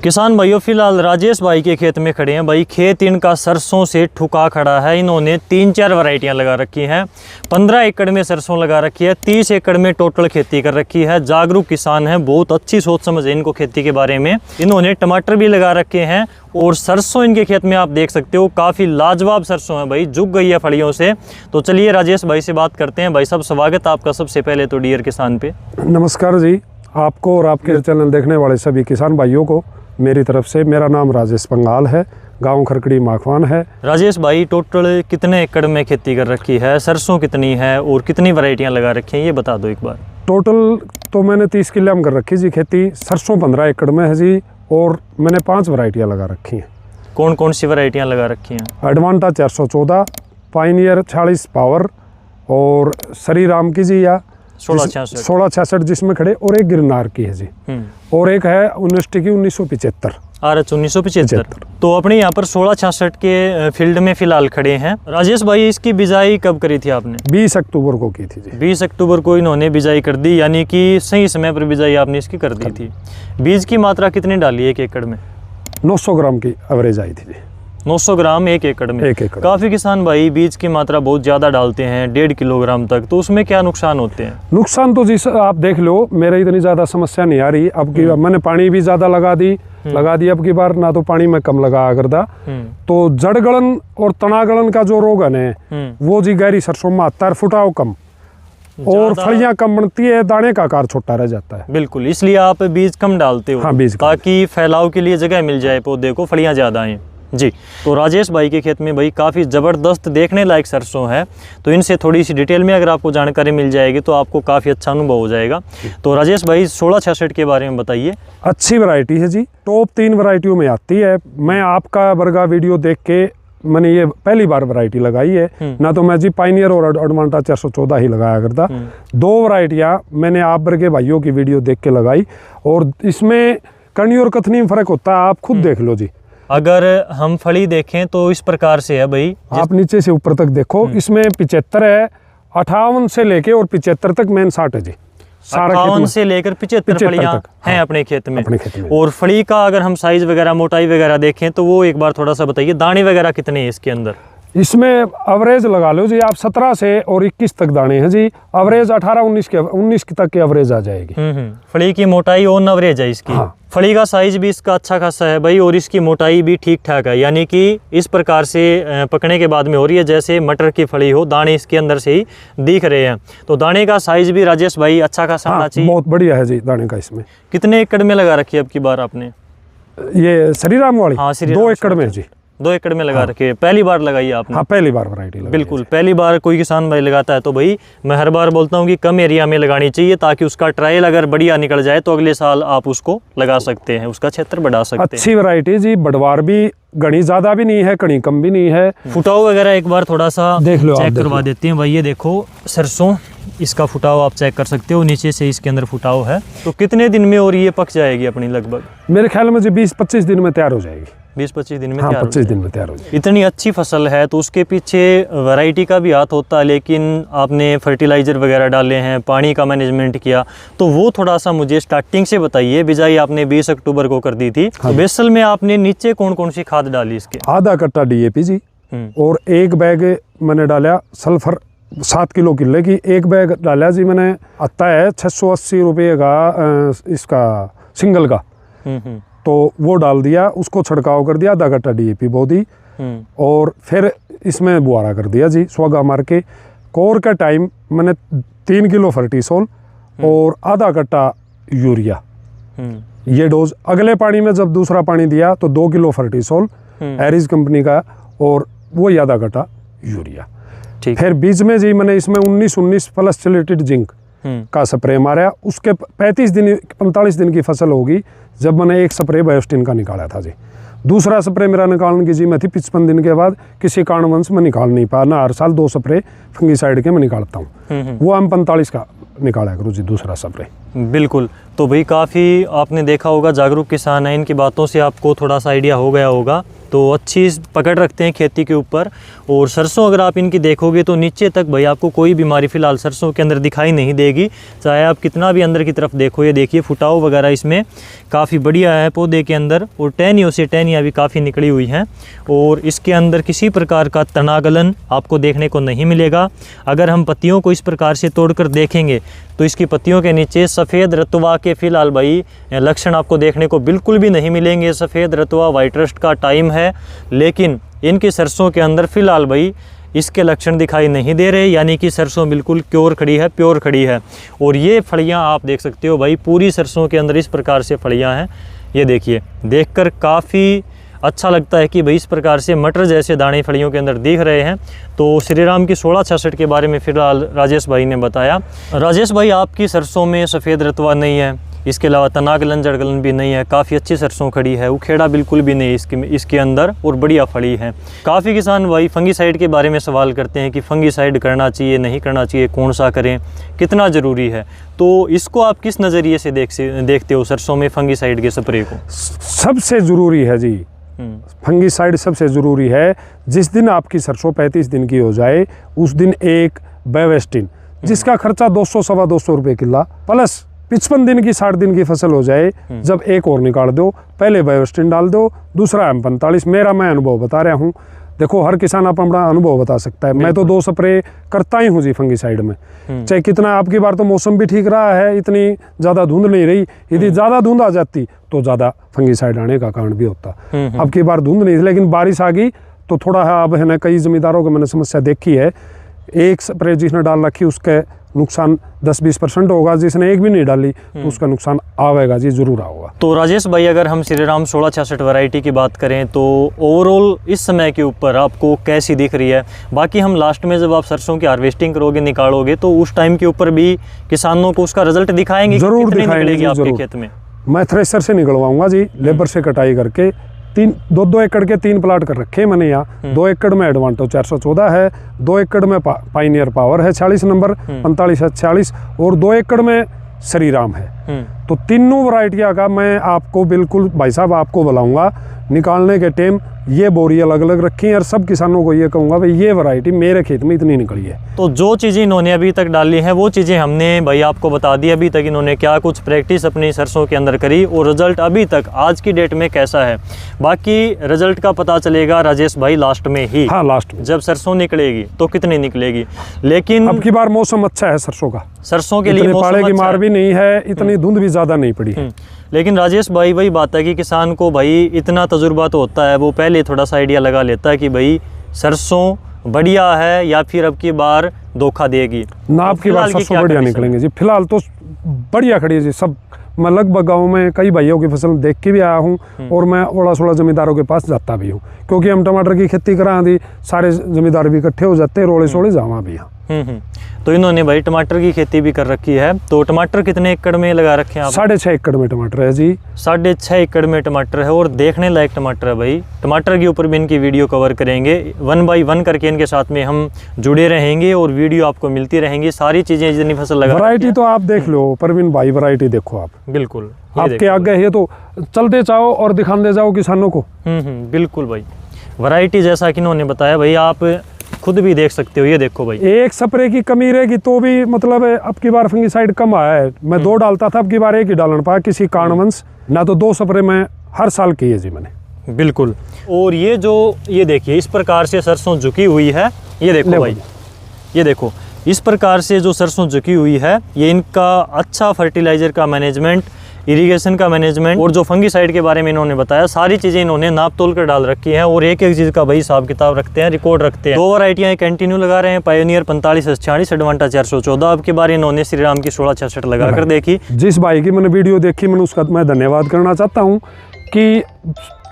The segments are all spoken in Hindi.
किसान भाइयों, फिलहाल राजेश भाई के खेत में खड़े हैं। भाई खेत इनका सरसों से ठुका खड़ा है। इन्होंने 3-4 वैरायटियां लगा रखी हैं। 15 एकड़ में सरसों लगा रखी है, 30 एकड़ में टोटल खेती कर रखी है। जागरूक किसान है, बहुत अच्छी सोच समझ है इनको खेती के बारे में। इन्होंने टमाटर भी लगा रखे हैं और सरसों इनके खेत में आप देख सकते हो, काफ़ी लाजवाब सरसों है भाई, झुक गई है फलियों से। तो चलिए राजेश भाई से बात करते हैं। भाई साहब, स्वागत आपका सबसे पहले तो डियर किसान पे। नमस्कार जी, आपको और आपके चैनल देखने वाले सभी किसान भाइयों को मेरी तरफ से। मेरा नाम राजेश पंगाल है, गांव खरकड़ी माखवान है। राजेश भाई, टोटल कितने एकड़ में खेती कर रखी है, सरसों कितनी है और कितनी वैरायटियां लगा रखी हैं, ये बता दो एक बार। टोटल तो मैंने 30 किले में कर रखी जी खेती। सरसों 15 एकड़ में है जी, और मैंने 5 वैरायटियाँ लगा रखी हैं। कौन कौन सी वैरायटियां लगा रखी हैं? एडवांटा 414, पाइनियर 40 पावर और श्री राम की जी, या 1666 जिसमें खड़े, और एक गिरनार की है जी, और एक है यूनिवर्सिटी की 1975 RH 1975। तो अपने यहाँ पर 1666 के फील्ड में फिलहाल खड़े हैं। राजेश भाई, इसकी बिजाई कब करी थी आपने? 20 अक्टूबर को की थी जी। 20 अक्टूबर को इन्होंने बिजाई कर दी, यानी कि सही समय पर बिजाई आपने इसकी कर दी थी। बीज की मात्रा कितनी डाली एक एकड़ में? 900 ग्राम की एवरेज आई थी जी। 900 ग्राम एक एकड़ में? एक एकड़। काफ़ी किसान भाई बीज की मात्रा बहुत ज़्यादा डालते हैं, 1.5 किलोग्राम तक। तो उसमें क्या नुकसान होते हैं? नुकसान तो जी आप देख लो, मेरे इतनी ज़्यादा समस्या नहीं आ रही। अब की मैंने पानी भी ज़्यादा लगा दी अब की बार, ना तो पानी में कम लगा करदा। तो जड़ गलन और तना गलन का जो रोग है वो जी गहरी सरसों में आता है, फुटाव कम और फलियां कम बनती है, दाने का आकार छोटा रह जाता है। बिल्कुल, इसलिए आप बीज कम डालते हो। हाँ, बीज ताकि फैलाव के लिए जगह मिल जाए पौधे को, फलियां ज़्यादा आएँ जी। तो राजेश भाई के खेत में भाई काफ़ी ज़बरदस्त देखने लायक सरसों है। तो इनसे थोड़ी सी डिटेल में अगर आपको जानकारी मिल जाएगी तो आपको काफ़ी अच्छा अनुभव हो जाएगा। तो राजेश भाई, 1666 के बारे में बताइए। अच्छी वैरायटी है जी, टॉप 3 वैरायटियों में आती है। मैं आपका बरगा वीडियो देख के मैंने ये पहली बार वैरायटी लगाई है, ना तो मैं जी पाइनियर और एडवांटा 414 ही लगाया करता। 2 वैरायटियाँ मैंने आप बरगे भाइयों की वीडियो देख के लगाई, और इसमें कणी और कथनी में फ़र्क होता है, आप खुद देख लो जी। अगर हम फली देखें तो इस प्रकार से है भाई, आप नीचे से ऊपर तक देखो, इसमें 75 है, 58 से लेके और 75 तक मेन 60 है जी। 58 से लेकर 75 फलियां हैं अपने खेत में। और फली का अगर हम साइज वगैरह, मोटाई वगैरह देखें तो वो एक बार थोड़ा सा बताइए। दाने वगैरह कितने हैं इसके अंदर? इसमें एवरेज लगा लो जी आप 17 से और 21 तक दाने हैं जी। एवरेज 18-19 तक की एवरेज आ जाएगी। फली की मोटाई ऑन एवरेज है इसकी। हाँ। फली का साइज भी इसका अच्छा खासा है भाई, और इसकी मोटाई भी ठीक ठाक है, यानी कि इस प्रकार से पकने के बाद में हो रही है जैसे मटर की फली हो। दाने इसके अंदर से ही दिख रहे हैं। तो दाने का साइज भी राजेश भाई अच्छा खासा होना चाहिए। बहुत बढ़िया है जी दाने का। इसमें कितने एकड़ में लगा रखी है अब की बार आपने ये श्री राम वाली? हाँ, 2 एकड़ में जी। 2 एकड़ में लगा रखी है। पहली बार लगाई है आपने? हाँ, पहली बार वैरायटी लगाई। बिल्कुल, पहली बार कोई किसान भाई लगाता है तो भाई मैं हर बार बोलता हूँ कि कम एरिया में लगानी चाहिए, ताकि उसका ट्रायल अगर बढ़िया निकल जाए तो अगले साल आप उसको लगा सकते हैं, उसका क्षेत्र बढ़ा सकते हैं। अच्छी वैरायटी जी, बढ़वार भी घनी ज्यादा भी नहीं है, कणी कम भी नहीं है। फुटाव वगैरह एक बार थोड़ा सा देख लो, चेक करवा देते हैं भाई। ये देखो सरसों, इसका फुटाव आप चेक कर सकते हो, नीचे से इसके अंदर फुटाव है। तो कितने दिन में और ये पक जाएगी अपनी? लगभग मेरे ख्याल में जी 20-25 दिन में तैयार हो जाएगी। 20-25 दिन में? हाँ, तैयार 25 दिन में तैयार हो जाएगी। इतनी अच्छी फसल है तो उसके पीछे वैरायटी का भी हाथ होता है, लेकिन आपने फर्टिलाइजर वगैरह डाले हैं, पानी का मैनेजमेंट किया, तो वो थोड़ा सा मुझे स्टार्टिंग से बताइए। बिजाई आपने 20 अक्टूबर को कर दी थी। हाँ। तो बेसल में आपने नीचे कौन कौन सी खाद डाली इसके? आधा कट्टा DAP जी, और 1 बैग मैंने डाला सल्फर 7 किलो किले की। 1 बैग डाला जी मैंने, आता है 680 रुपये का इसका सिंगल का। तो वो डाल दिया, उसको छिड़काव कर दिया। आधा कट्टा DAP बो दी, और फिर इसमें बुआरा कर दिया जी स्वागा मार के। कोर का टाइम मैंने 3 किलो फर्टिसोल और आधा कट्टा यूरिया, ये डोज। अगले पानी में जब दूसरा पानी दिया तो 2 किलो फर्टिसोल एरिज कंपनी का, और वो आधा कट्टा यूरिया। फिर बीच में जी मैंने इसमें 19-19 प्लस चिलेटेड जिंक का स्प्रे मारा। उसके 45 दिन की फसल होगी जब मैंने एक स्प्रे बायोस्टिन का निकाला था जी। दूसरा स्प्रे मेरा निकालने की जी मैं थी 55 दिन के बाद, किसी कारणवश मैं निकाल नहीं पाया। ना हर साल 2 स्प्रे फंगीसाइड के मैं निकालता हूँ, वो M45 का निकाला करूँ जी दूसरा स्प्रे। बिल्कुल। तो भाई काफ़ी आपने देखा होगा, जागरूक किसान है, इनकी बातों से आपको थोड़ा सा आइडिया हो गया होगा। तो अच्छी पकड़ रखते हैं खेती के ऊपर। और सरसों अगर आप इनकी देखोगे तो नीचे तक भाई आपको कोई बीमारी फ़िलहाल सरसों के अंदर दिखाई नहीं देगी, चाहे आप कितना भी अंदर की तरफ देखो। ये देखिए फुटाव वगैरह इसमें काफ़ी बढ़िया है पौधे के अंदर, और टहनियों से टहनियाँ भी काफ़ी निकली हुई हैं। और इसके अंदर किसी प्रकार का तनागलन आपको देखने को नहीं मिलेगा। अगर हम पत्तियों को इस प्रकार से तोड़कर देखेंगे तो इसकी पत्तियों के नीचे सफ़ेद रतुआ के फ़िलहाल भाई लक्षण आपको देखने को बिल्कुल भी नहीं मिलेंगे। सफ़ेद रतुआ वाइट रस्ट का टाइम है, लेकिन इनकी सरसों के अंदर फ़िलहाल भाई इसके लक्षण दिखाई नहीं दे रहे, यानी कि सरसों बिल्कुल क्योर खड़ी है, प्योर खड़ी है। और ये फलियां आप देख सकते हो भाई, पूरी सरसों के अंदर इस प्रकार से फलियां हैं। ये देखिए, देखकर काफ़ी अच्छा लगता है कि भाई इस प्रकार से मटर जैसे दाने फलियों के अंदर दिख रहे हैं। तो श्रीराम की 1666 के बारे में फिलहाल राजेश भाई ने बताया। राजेश भाई, आपकी सरसों में सफ़ेद रतुआ नहीं है, इसके अलावा तनागलन जड़गलन भी नहीं है, काफ़ी अच्छी सरसों खड़ी है, उखेड़ा बिल्कुल भी नहीं इसके अंदर, और बढ़िया फली है। काफ़ी किसान भाई फंगीसाइड के बारे में सवाल करते हैं कि फंगीसाइड करना चाहिए, नहीं करना चाहिए, कौन सा करें, कितना ज़रूरी है। तो इसको आप किस नज़रिए से देखते हो सरसों में फंगीसाइड के स्प्रे को? सबसे ज़रूरी है जी, फंगीसाइड सबसे ज़रूरी है। जिस दिन आपकी सरसों 35 दिन की हो जाए उस दिन एक बेवेस्टिन, जिसका खर्चा 200 सवा 200 रुपये किला, प्लस 55 दिन की 60 दिन की फसल हो जाए जब एक और निकाल दो, पहले बेवेस्टिन डाल दो, दूसरा M45। मैं अनुभव बता रहा हूँ। देखो, हर किसान अपना अनुभव बता सकता है। मैं तो 2 स्प्रे करता ही हूँ जी फंगीसाइड में, चाहे कितना। आपकी बार तो मौसम भी ठीक रहा है, इतनी ज़्यादा धुंध नहीं रही। यदि ज़्यादा धुंध आ जाती तो ज़्यादा फंगीसाइड आने का कारण भी होता। अब की बार धुंध नहीं थी, लेकिन बारिश आ गई तो थोड़ा है। अब है ना, कई ज़मींदारों को मैंने समस्या देखी है, एक स्प्रे जिसने डाल रखी उसके नुकसान 10-20% होगा, जिसने एक भी नहीं डाली तो उसका नुकसान आवेगा जी, जरूर आएगा। तो राजेश भाई, अगर हम श्रीराम 1666 वैरायटी की बात करें तो ओवरऑल इस समय के ऊपर आपको कैसी दिख रही है? बाकी हम लास्ट में जब आप सरसों की हार्वेस्टिंग करोगे, निकालोगे, तो उस टाइम के ऊपर भी किसानों को उसका रिजल्ट दिखाएंगे? जरूर दिखाएंगे आपके खेत में? मैं थ्रेसर से निकलवाऊंगा जी, लेबर से कटाई करके। 2 एकड़ के 3 प्लाट कर रखे हैं मैंने यहाँ। 2 एकड़ में एडवांटो 414 है, 2 एकड़ में पाइनियर पावर है 46 नंबर 45 है 46, और 2 एकड़ में श्रीराम है। तो तीनों वैरायटियाँ का मैं आपको बिल्कुल भाई साहब आपको बुलाऊंगा निकालने के टाइम। ये बोरी अलग अलग रखी है, और सब किसानों को ये कहूँगा भाई ये वैरायटी मेरे खेत में इतनी निकली है। तो जो चीज़ें इन्होंने अभी तक डाली हैं वो चीज़ें हमने भाई आपको बता दी। अभी तक इन्होंने क्या कुछ प्रैक्टिस अपनी सरसों के अंदर करी, और रिजल्ट अभी तक आज की डेट में कैसा है। बाकी रिजल्ट का पता चलेगा राजेश भाई लास्ट में ही। हाँ, लास्ट में जब सरसों निकलेगी तो कितनी निकलेगी। लेकिन अब की बार मौसम अच्छा है सरसों का, सरसों के लिए पाले की मार भी नहीं है, इतनी धुंध भी ज़्यादा नहीं पड़ी है। लेकिन राजेश भाई वही बात है कि किसान को भाई इतना तजुर्बा तो होता है, वो पहले थोड़ा सा आइडिया लगा लेता है कि भाई सरसों बढ़िया है या फिर अब की बार धोखा देगी। ना अब की बार सरसों बढ़िया निकलेंगे जी। फिलहाल तो बढ़िया खड़ी है जी सब। मैं लगभग गाँव में कई भाइयों की फसल देख के भी आया हूँ, और मैं ओड़ा सोड़ा जमींदारों के पास जाता भी हूँ, क्योंकि हम टमाटर की खेती करा दी, सारे जमींदार भी इकट्ठे हो जाते हैं, रोड़े सोड़े जावा भी यहाँ। तो इन्होंने भाई टमाटर की खेती भी कर रखी है। तो टमाटर कितने एकड़ में लगा रखे हैं आप? 6.5 एकड़ में टमाटर है जी। 6.5 एकड़ में टमाटर है, और देखने लायक टमाटर है भाई। टमाटर के ऊपर भी इनकी वीडियो कवर करेंगे, 1 बाय 1 करके इनके साथ में हम जुड़े रहेंगे, और वीडियो आपको मिलती रहेंगी सारी चीज़ें जितनी फसल लगा। वैरायटी तो आप देख लो परवीन भाई, वैरायटी देखो आप। बिल्कुल, आपके आगे है तो चलते जाओ और दिखाते जाओ किसानों को। बिल्कुल भाई, वैरायटी जैसा कि इन्होंने बताया भाई, आप खुद भी देख सकते हो। ये देखो भाई, एक स्प्रे की कमी रहेगी तो भी मतलब अब की बार फंगीसाइड कम आया है। मैं 2 डालता था, अब की बार 1 ही डालना पाया किसी कारणवश, ना तो 2 स्प्रे में हर साल की है जी मैंने। बिल्कुल। और ये देखिए इस प्रकार से सरसों झुकी हुई है। ये देखो भाई, ये देखो इस प्रकार से जो सरसों झुकी हुई है, ये इनका अच्छा फर्टिलाइजर का मैनेजमेंट, इरिगेशन का मैनेजमेंट, और जो फंगीसाइड के बारे में इन्होंने बताया, सारी चीज़ें इन्होंने नाप तोल कर डाल रखी हैं, और एक एक चीज़ का भाई हिसाब किताब रखते हैं, रिकॉर्ड रखते हैं। 2 वैरायटियाँ कंटिन्यू लगा रहे हैं, पायोनियर 4546, एडवांटा 414। अब के बार इन्होंने श्रीराम की 1666 लगा कर देखी। जिस भाई की मैंने वीडियो देखी, मैंने उसका मैं धन्यवाद करना चाहता हूँ कि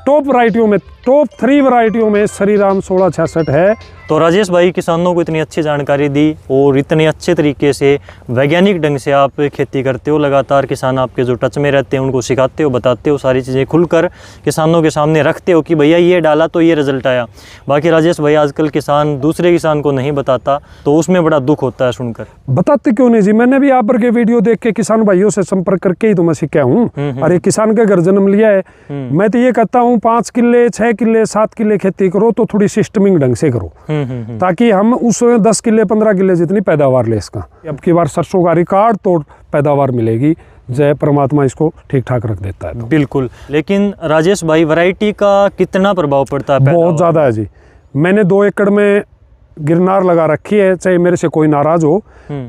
टॉप वैरायटियों में, टॉप 3 वैरायटियों में श्रीराम 1666 है। तो राजेश भाई किसानों को इतनी अच्छी जानकारी दी और इतने अच्छे तरीके से वैज्ञानिक ढंग से आप खेती करते हो, लगातार किसान आपके जो टच में रहते हैं उनको सिखाते हो, बताते हो, सारी चीज़ें खुलकर किसानों के सामने रखते हो कि भैया ये डाला तो ये रिजल्ट आया। बाकी राजेश भाई आजकल किसान दूसरे किसान को नहीं बताता, तो उसमें बड़ा दुख होता है सुनकर। बताते क्यों नहीं जी, मैंने भी आप पर के वीडियो देख के किसान भाइयों से संपर्क करके ही तो मैं सीखा हूँ। अरे किसान के घर जन्म लिया है, मैं तो ये कहता हूँ 5 किले 6 किले 7 किले खेती करो तो थोड़ी सिस्टमिक ढंग से करो, ताकि हम उसमें 10 किले 15 किले जितनी पैदावार ले इसका। अब की बार सरसों का रिकॉर्ड तोड़ पैदावार मिलेगी, जय परमात्मा इसको ठीक ठाक रख देता है तो। बिल्कुल। लेकिन राजेश भाई वैरायटी का कितना प्रभाव पड़ता है? बहुत ज़्यादा है जी। मैंने 2 एकड़ में गिरनार लगा रखी है, चाहे मेरे से कोई नाराज हो।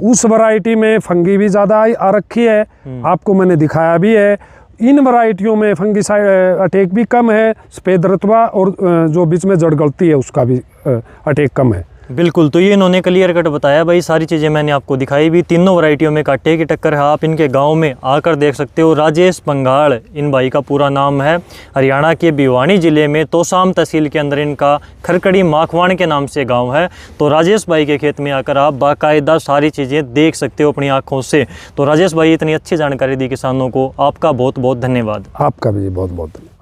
उस वैरायटी में फंगी भी ज़्यादा आ रखी है, आपको मैंने दिखाया भी है। इन वैरायटियों में फंगीसाइड अटैक भी कम है, सफ़ेद रतबा और जो बीच में जड़ गलती है उसका भी अटैक कम है। बिल्कुल। तो ये इन्होंने क्लियर कट बताया भाई, सारी चीज़ें मैंने आपको दिखाई भी। तीनों वैरायटियों में कांटे की टक्कर है, आप इनके गांव में आकर देख सकते हो। राजेश पंघाल इन भाई का पूरा नाम है। हरियाणा के भिवानी ज़िले में तोसाम तहसील के अंदर इनका खरकड़ी माखवाण के नाम से गांव है। तो राजेश भाई के खेत में आकर आप बाकायदा सारी चीज़ें देख सकते हो अपनी आँखों से। तो राजेश भाई इतनी अच्छी जानकारी दी किसानों को, आपका बहुत बहुत धन्यवाद। आपका भी बहुत बहुत धन्यवाद।